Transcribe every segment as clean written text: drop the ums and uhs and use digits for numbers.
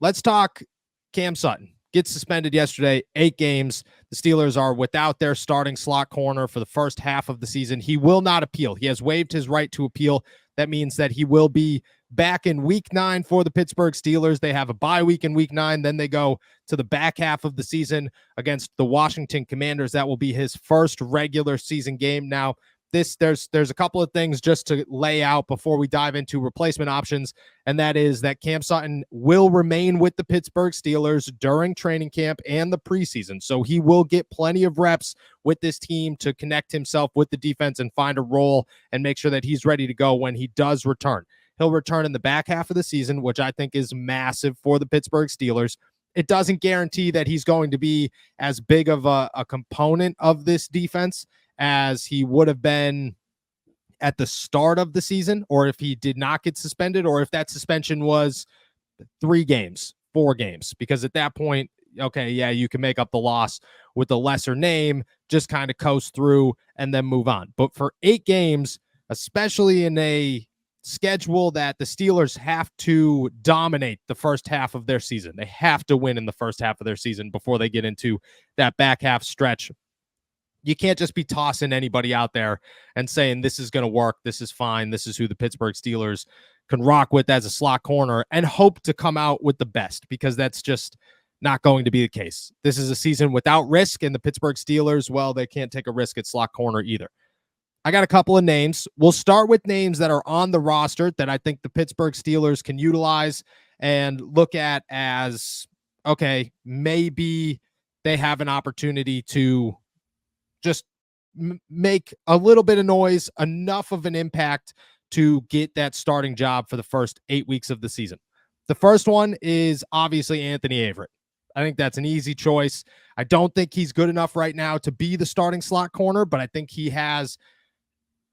let's talk Cam Sutton. Gets suspended yesterday, 8 games. The Steelers are without their starting slot corner for the first half of the season. He will not appeal. He has waived his right to appeal. That means that he will be back in week 9 for the Pittsburgh Steelers. They have a bye week in week 9. Then they go to the back half of the season against the Washington Commanders. That will be his first regular season game. Now, there's a couple of things just to lay out before we dive into replacement options, and that is that Cam Sutton will remain with the Pittsburgh Steelers during training camp and the preseason. So he will get plenty of reps with this team to connect himself with the defense and find a role and make sure that he's ready to go when he does return. He'll return in the back half of the season, which I think is massive for the Pittsburgh Steelers. It doesn't guarantee that he's going to be as big of a component of this defense as he would have been at the start of the season, or if he did not get suspended, or if that suspension was 3 games, 4 games, because at that point, okay, yeah, you can make up the loss with a lesser name, just kind of coast through and then move on. But for 8 games, especially in a schedule that the Steelers have to dominate the first half of their season, they have to win in the first half of their season before they get into that back half stretch. You can't just be tossing anybody out there and saying this is going to work, this is fine, this is who the Pittsburgh Steelers can rock with as a slot corner and hope to come out with the best, because that's just not going to be the case. This is a season without risk, and the Pittsburgh Steelers, well, they can't take a risk at slot corner either. I got a couple of names. We'll start with names that are on the roster that I think the Pittsburgh Steelers can utilize and look at as, okay, maybe they have an opportunity to just make a little bit of noise, enough of an impact to get that starting job for the first 8 weeks of the season. The first one is obviously Anthony Averett. I think that's an easy choice. I don't think he's good enough right now to be the starting slot corner, but I think he has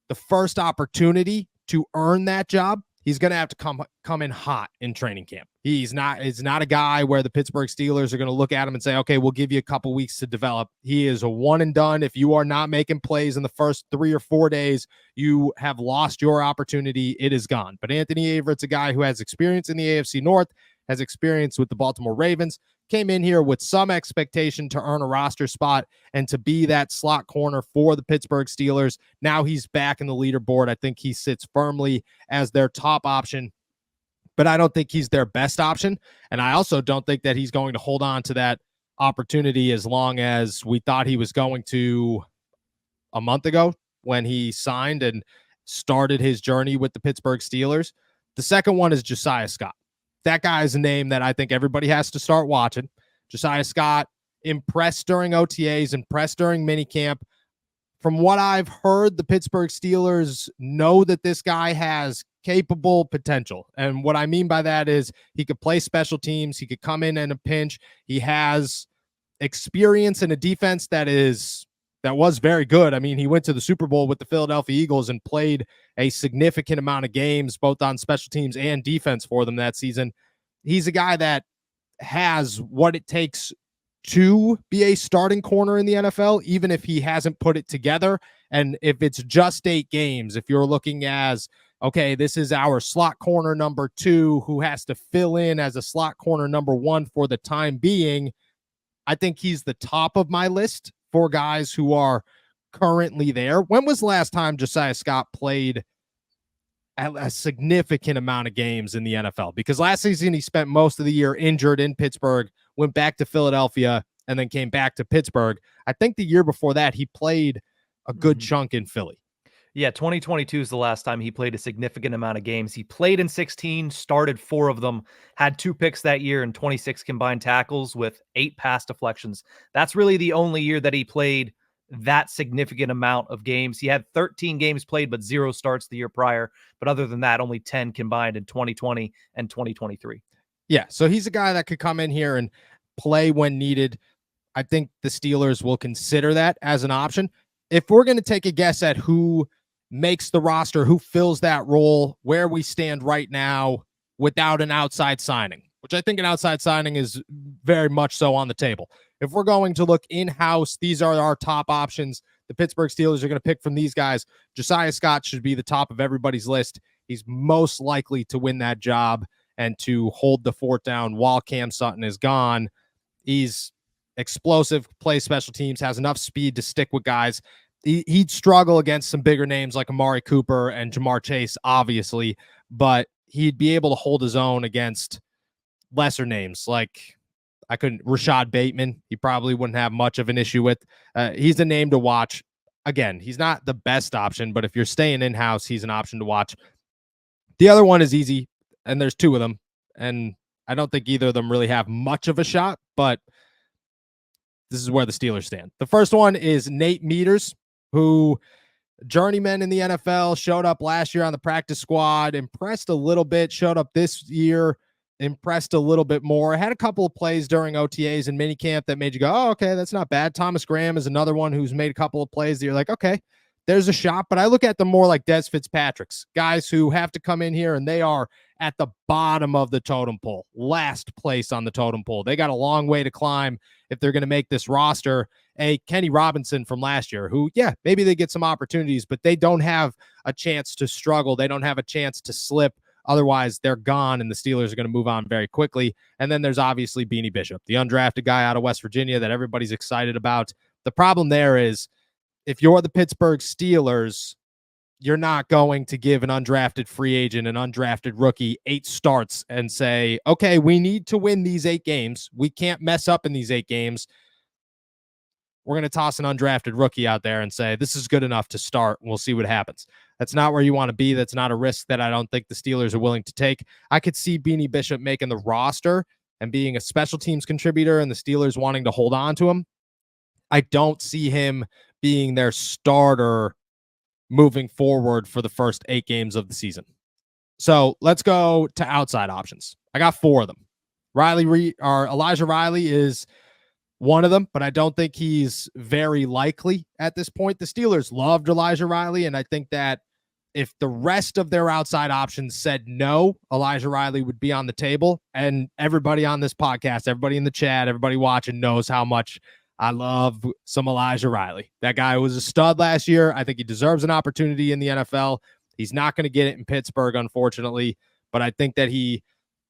the first opportunity to earn that job. He's going to have to come in hot in training camp. He's not a guy where the Pittsburgh Steelers are going to look at him and say, okay, we'll give you a couple weeks to develop. He is a one and done. If you are not making plays in the first 3 or 4 days, you have lost your opportunity. It is gone. But Anthony Averett's a guy who has experience in the AFC North, has experience with the Baltimore Ravens, came in here with some expectation to earn a roster spot and to be that slot corner for the Pittsburgh Steelers. Now he's back in the leaderboard. I think he sits firmly as their top option, but I don't think he's their best option. And I also don't think that he's going to hold on to that opportunity as long as we thought he was going to a month ago when he signed and started his journey with the Pittsburgh Steelers. The second one is Josiah Scott. That guy is a name that I think everybody has to start watching. Josiah Scott impressed during OTAs, impressed during minicamp. From what I've heard, the Pittsburgh Steelers know that this guy has capable potential. And what I mean by that is he could play special teams. He could come in a pinch. He has experience in a defense that was very good. I mean, he went to the Super Bowl with the Philadelphia Eagles and played a significant amount of games, both on special teams and defense for them that season. He's a guy that has what it takes to be a starting corner in the NFL, even if he hasn't put it together. And if it's just 8 games, if you're looking as, okay, this is our slot corner number 2 who has to fill in as a slot corner number 1 for the time being, I think he's the top of my list for guys who are currently there. When was the last time Josiah Scott played a significant amount of games in the NFL? Because last season he spent most of the year injured in Pittsburgh, went back to Philadelphia, and then came back to Pittsburgh. I think the year before that he played a good chunk in Philly. Yeah, 2022 is the last time he played a significant amount of games. He played in 16, started 4 of them, had 2 picks that year and 26 combined tackles with 8 pass deflections. That's really the only year that he played that significant amount of games. He had 13 games played, but 0 starts the year prior. But other than that, only 10 combined in 2020 and 2023. Yeah, so he's a guy that could come in here and play when needed. I think the Steelers will consider that as an option. If we're going to take a guess at who makes the roster, who fills that role, where we stand right now without an outside signing, which I think an outside signing is very much so on the table. If we're going to look in-house, these are our top options. The Pittsburgh Steelers are going to pick from these guys. Josiah Scott should be the top of everybody's list. He's most likely to win that job. and to hold the fort down while Cam Sutton is gone. He's explosive, plays special teams, has enough speed to stick with guys. He'd struggle against some bigger names like Amari Cooper and Jamar Chase, obviously, but he'd be able to hold his own against lesser names like Rashad Bateman. He probably wouldn't have much of an issue with. He's a name to watch. Again, he's not the best option, but if you're staying in-house, he's an option to watch. The other one is easy, and there's two of them, and I don't think either of them really have much of a shot, but this is where the Steelers stand. The first one is Nate Meters, who journeyman in the NFL, showed up last year on the practice squad, impressed a little bit, showed up this year, impressed a little bit more. Had a couple of plays during OTAs and minicamp that made you go, oh, okay, that's not bad. Thomas Graham is another one who's made a couple of plays that you're like, okay, there's a shot. But I look at them more like Des Fitzpatrick's, guys who have to come in here and they are at the bottom of the totem pole, last place on the totem pole. They got a long way to climb if they're going to make this roster. A Kenny Robinson from last year, who, yeah, maybe they get some opportunities, but they don't have a chance to struggle. They don't have a chance to slip. Otherwise, they're gone, and the Steelers are going to move on very quickly. And then there's obviously Beanie Bishop, the undrafted guy out of West Virginia that everybody's excited about. The problem there is if you're the Pittsburgh Steelers, you're not going to give an undrafted free agent, an undrafted rookie 8 starts and say, okay, we need to win these 8 games. We can't mess up in these 8 games. We're going to toss an undrafted rookie out there and say, this is good enough to start. We'll see what happens. That's not where you want to be. That's not a risk that I don't think the Steelers are willing to take. I could see Beanie Bishop making the roster and being a special teams contributor and the Steelers wanting to hold on to him. I don't see him being their starter moving forward for the first 8 games of the season. So let's go to outside options. I got 4 of them. Elijah Riley is one of them, but I don't think he's very likely at this point. The Steelers loved Elijah Riley, and I think that if the rest of their outside options said no, Elijah Riley would be on the table. And everybody on this podcast, everybody in the chat, everybody watching knows how much I love some Elijah Riley. That guy was a stud last year. I think he deserves an opportunity in the NFL. He's not going to get it in Pittsburgh, unfortunately, but I think that he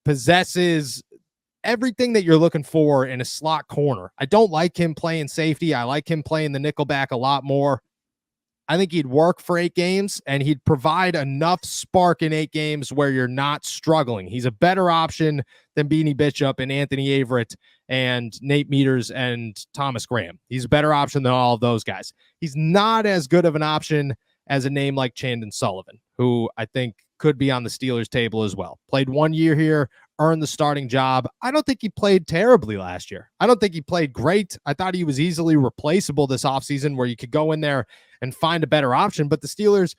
possesses everything that you're looking for in a slot corner. I don't like him playing safety. I like him playing the nickelback a lot more. I think he'd work for 8 games, and he'd provide enough spark in 8 games where you're not struggling. He's a better option than Beanie Bishop and Anthony Averett and Nate Meters and Thomas Graham. He's a better option than all of those guys. He's not as good of an option as a name like Chandon Sullivan, who I think could be on the Steelers table as well. Played 1 year here, earned the starting job. I don't think he played terribly last year. I don't think he played great. I thought he was easily replaceable this offseason where you could go in there and find a better option. But the Steelers,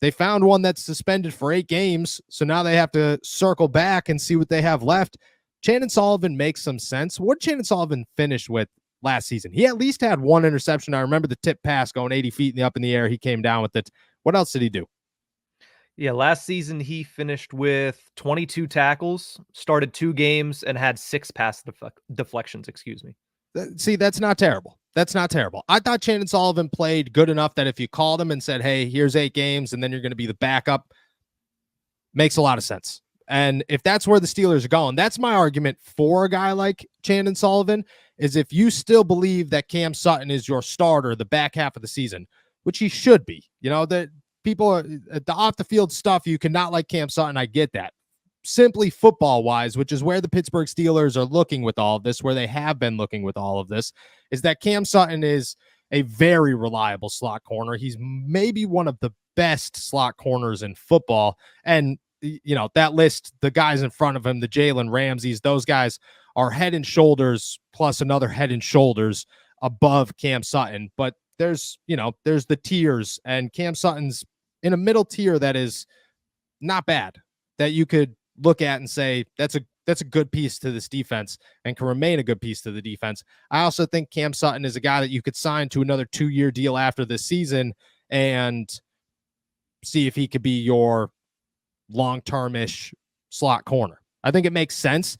they found one that's suspended for 8 games. So now they have to circle back and see what they have left. Chandon Sullivan makes some sense. What did Chandon Sullivan finish with last season? He at least had 1 interception. I remember the tip pass going 80 feet up in the air. He came down with it. What else did he do? Yeah, last season he finished with 22 tackles, started 2 games, and had 6 pass deflections, excuse me. See, that's not terrible. That's not terrible. I thought Chandon Sullivan played good enough that if you called him and said, hey, here's 8 games, and then you're going to be the backup, makes a lot of sense. And if that's where the Steelers are going, that's my argument for a guy like Chandon Sullivan, is if you still believe that Cam Sutton is your starter the back half of the season, which he should be. You know, that people, the off the field stuff, you cannot like Cam Sutton. I get that. Simply football wise, which is where the Pittsburgh Steelers are looking with all of this, where they have been looking with all of this, is that Cam Sutton is a very reliable slot corner. He's maybe one of the best slot corners in football. And, you know, that list, the guys in front of him, the Jalen Ramseys, those guys are head and shoulders plus another head and shoulders above Cam Sutton. But there's the tiers, and Cam Sutton's in a middle tier that is not bad, that you could look at and say that's a good piece to this defense and can remain a good piece to the defense. I also think Cam Sutton is a guy that you could sign to another 2-year deal after this season and see if he could be your long-term-ish slot corner. I think it makes sense.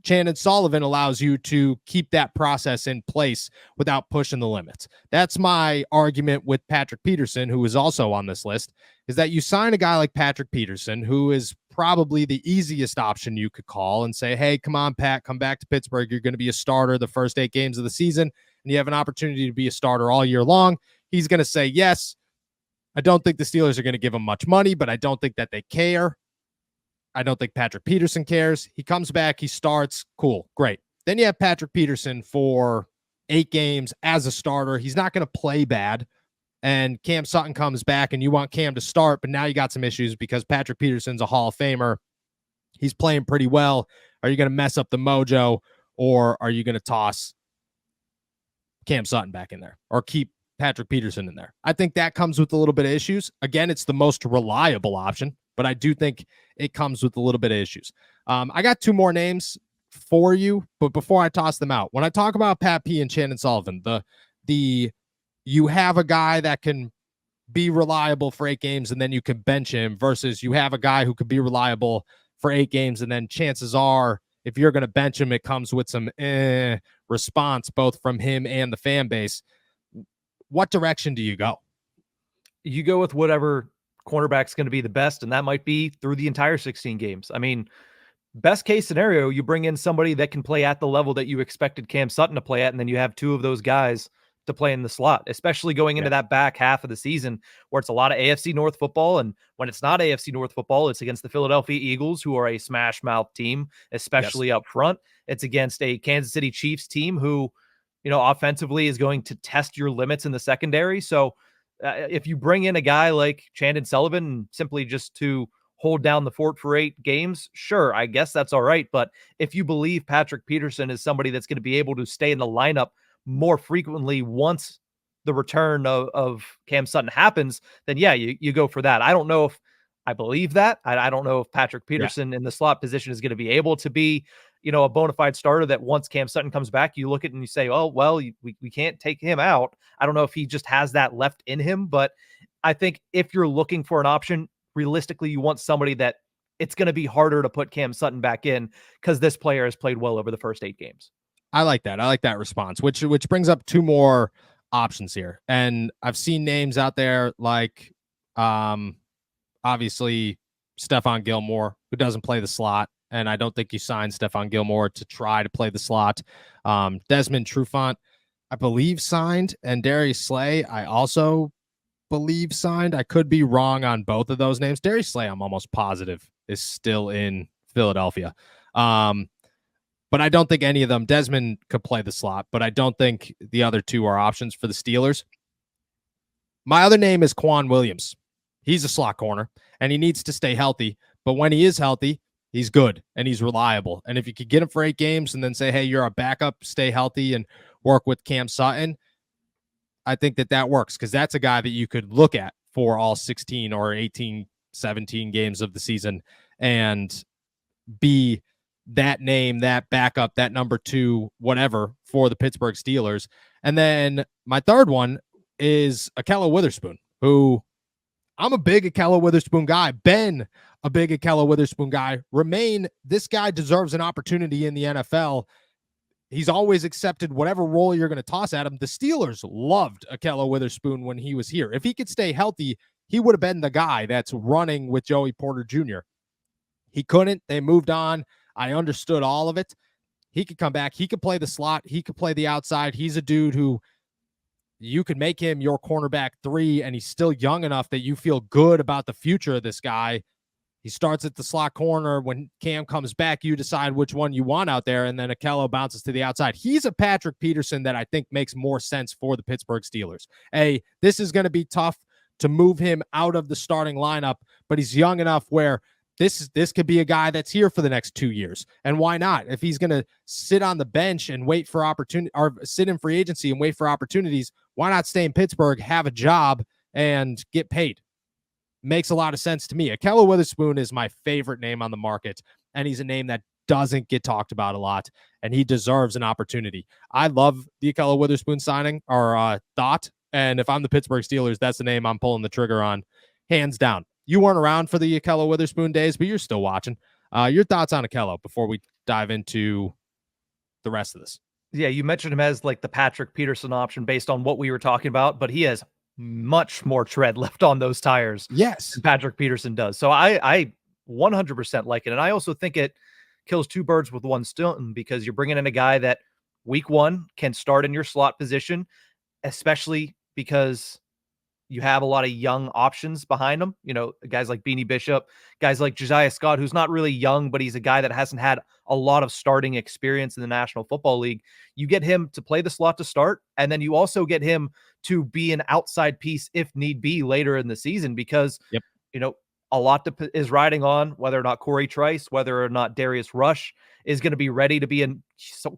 Chandon Sullivan allows you to keep that process in place without pushing the limits. That's my argument with Patrick Peterson, who is also on this list, is that you sign a guy like Patrick Peterson, who is probably the easiest option you could call and say, hey, come on, Pat, come back to Pittsburgh. You're going to be a starter the first 8 games of the season, and you have an opportunity to be a starter all year long. He's going to say yes. I don't think the Steelers are going to give him much money, but I don't think that they care. I don't think Patrick Peterson cares. He comes back, he starts, cool, great. Then you have Patrick Peterson for 8 games as a starter. He's not going to play bad. And Cam Sutton comes back and you want Cam to start, but now you got some issues because Patrick Peterson's a Hall of Famer. He's playing pretty well. Are you going to mess up the mojo, or are you going to toss Cam Sutton back in there or keep Patrick Peterson in there? I think that comes with a little bit of issues. Again, it's the most reliable option, but I do think it comes with a little bit of issues. I got 2 more names for you, but before I toss them out, when I talk about Pat P and Shannon Sullivan, you have a guy that can be reliable for 8 games and then you can bench him versus you have a guy who could be reliable for 8 games and then chances are if you're going to bench him, it comes with some response both from him and the fan base. What direction do you go? You go with whatever cornerback's going to be the best, and that might be through the entire 16 games. I mean, best case scenario, you bring in somebody that can play at the level that you expected Cam Sutton to play at, and then you have 2 of those guys to play in the slot, especially going into that back half of the season where it's a lot of AFC North football. And when it's not AFC North football, it's against the Philadelphia Eagles, who are a smash mouth team, especially up front. It's against a Kansas City Chiefs team who, offensively is going to test your limits in the secondary. So if you bring in a guy like Shannon Sullivan simply just to hold down the fort for 8 games, sure, I guess that's all right. But if you believe Patrick Peterson is somebody that's going to be able to stay in the lineup more frequently once the return of Cam Sutton happens, then yeah, you go for that. I don't know if I believe that. I don't know if Patrick Peterson in the slot position is going to be able to be, a bona fide starter that once Cam Sutton comes back, you look at it and you say, oh, well, we can't take him out. I don't know if he just has that left in him, but I think if you're looking for an option, realistically, you want somebody that it's going to be harder to put Cam Sutton back in because this player has played well over the first 8 games. I like that. I like that response, which brings up 2 more options here. And I've seen names out there like, obviously, Stephon Gilmore, who doesn't play the slot. And I don't think you signed Stephon Gilmore to try to play the slot. Desmond Trufant, I believe, signed. And Darius Slay, I also believe signed. I could be wrong on both of those names. Darius Slay, I'm almost positive, is still in Philadelphia. But I don't think any of them. Desmond could play the slot, but I don't think the other 2 are options for the Steelers. My other name is Quan Williams. He's a slot corner, and he needs to stay healthy. But when he is healthy, he's good, and he's reliable. And if you could get him for 8 games and then say, hey, you're a backup, stay healthy, and work with Cam Sutton, I think that works because that's a guy that you could look at for all 16 or 18, 17 games of the season and be that name, that backup, that number 2, whatever, for the Pittsburgh Steelers. And then my third one is Ahkello Witherspoon, who I'm a big Ahkello Witherspoon guy, been a big Ahkello Witherspoon guy, remain. This guy deserves an opportunity in the NFL. He's always accepted whatever role you're going to toss at him. The Steelers loved Ahkello Witherspoon when he was here. If he could stay healthy, he would have been the guy that's running with Joey Porter Jr. He couldn't. They moved on. I understood all of it. He could come back. He could play the slot. He could play the outside. He's a dude who you could make him your cornerback 3, and he's still young enough that you feel good about the future of this guy. He starts at the slot corner. When Cam comes back, you decide which one you want out there, and then Ahkello bounces to the outside. He's a Patrick Peterson that I think makes more sense for the Pittsburgh Steelers. This is going to be tough to move him out of the starting lineup, but he's young enough where this could be a guy that's here for the next 2 years. And why not? If he's going to sit on the bench and wait for opportunity, or sit in free agency and wait for opportunities, why not stay in Pittsburgh, have a job, and get paid? Makes a lot of sense to me. Ahkello Witherspoon is my favorite name on the market, and he's a name that doesn't get talked about a lot, and he deserves an opportunity. I love the Ahkello Witherspoon signing, or thought, and if I'm the Pittsburgh Steelers, that's the name I'm pulling the trigger on, hands down. You weren't around for the Ahkello Witherspoon days, but you're still watching. Your thoughts on Ahkello before we dive into the rest of this? Yeah, you mentioned him as like the Patrick Peterson option based on what we were talking about, but he has much more tread left on those tires. Yes. Than Patrick Peterson does. So I 100% like it. And I also think it kills two birds with one stone, because you're bringing in a guy that week one can start in your slot position, especially because you have a lot of young options behind him. You know, guys like Beanie Bishop, guys like Josiah Scott, who's not really young, but he's a guy that hasn't had a lot of starting experience in the National Football League. You get him to play the slot to start, and then you also get him to be an outside piece if need be later in the season, because, Yep. you know, a lot is riding on whether or not Corey Trice, whether or not Darius Rush is going to be ready to be in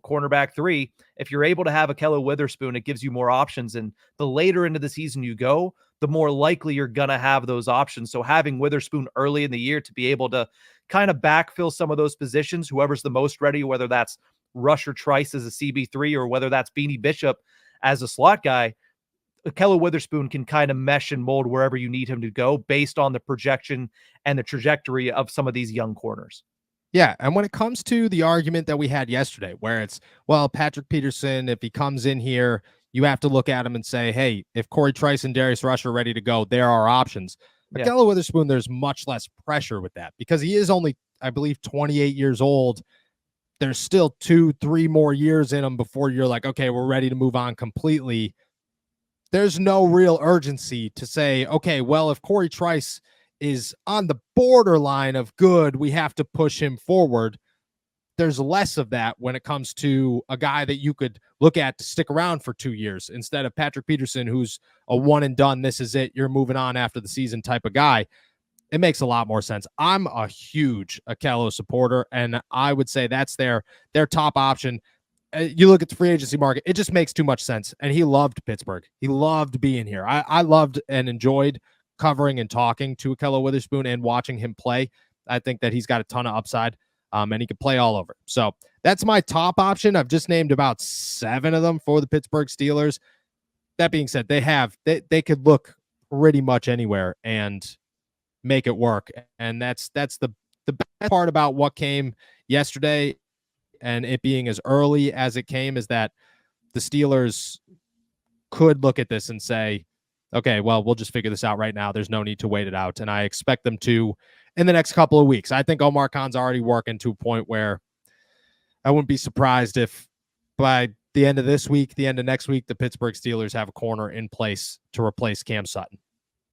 cornerback 3. If you're able to have Ahkello Witherspoon, it gives you more options. And the later into the season you go, the more likely you're going to have those options. So having Witherspoon early in the year to be able to kind of backfill some of those positions, whoever's the most ready, whether that's Rush or Trice as a CB3, or whether that's Beanie Bishop as a slot guy, Ahkello Witherspoon can kind of mesh and mold wherever you need him to go based on the projection and the trajectory of some of these young corners. Yeah, and when it comes to the argument that we had yesterday, where it's, well, Patrick Peterson, if he comes in here, you have to look at him and say, hey, if Corey Trice and Darius Rush are ready to go, there are options. Yeah. Ahkello Witherspoon, there's much less pressure with that, because he is only, I believe, 28 years old. There's still 2-3 more years in him before you're like, okay, we're ready to move on completely. There's no real urgency to say, okay, well, if Corey Trice is on the borderline of good, we have to push him forward. There's less of that when it comes to a guy that you could look at to stick around for 2 years, instead of Patrick Peterson, who's a one and done, this is it, you're moving on after the season type of guy. It makes a lot more sense. I'm a huge Ahkello supporter, and I would say that's their top option. You look at the free agency market, it just makes too much sense. And he loved Pittsburgh. He loved being here. I loved and enjoyed covering and talking to Ahkello Witherspoon and watching him play. I think that he's got a ton of upside, and he can play all over. So that's my top option. I've just named about 7 of them for the Pittsburgh Steelers. That being said, they could look pretty much anywhere and make it work. And that's the best part about what came yesterday, and it being as early as it came, is that the Steelers could look at this and say, okay, well, we'll just figure this out right now. There's no need to wait it out. And I expect them to in the next couple of weeks. I think Omar Khan's already working to a point where I wouldn't be surprised if by the end of this week, the end of next week, the Pittsburgh Steelers have a corner in place to replace Cam Sutton.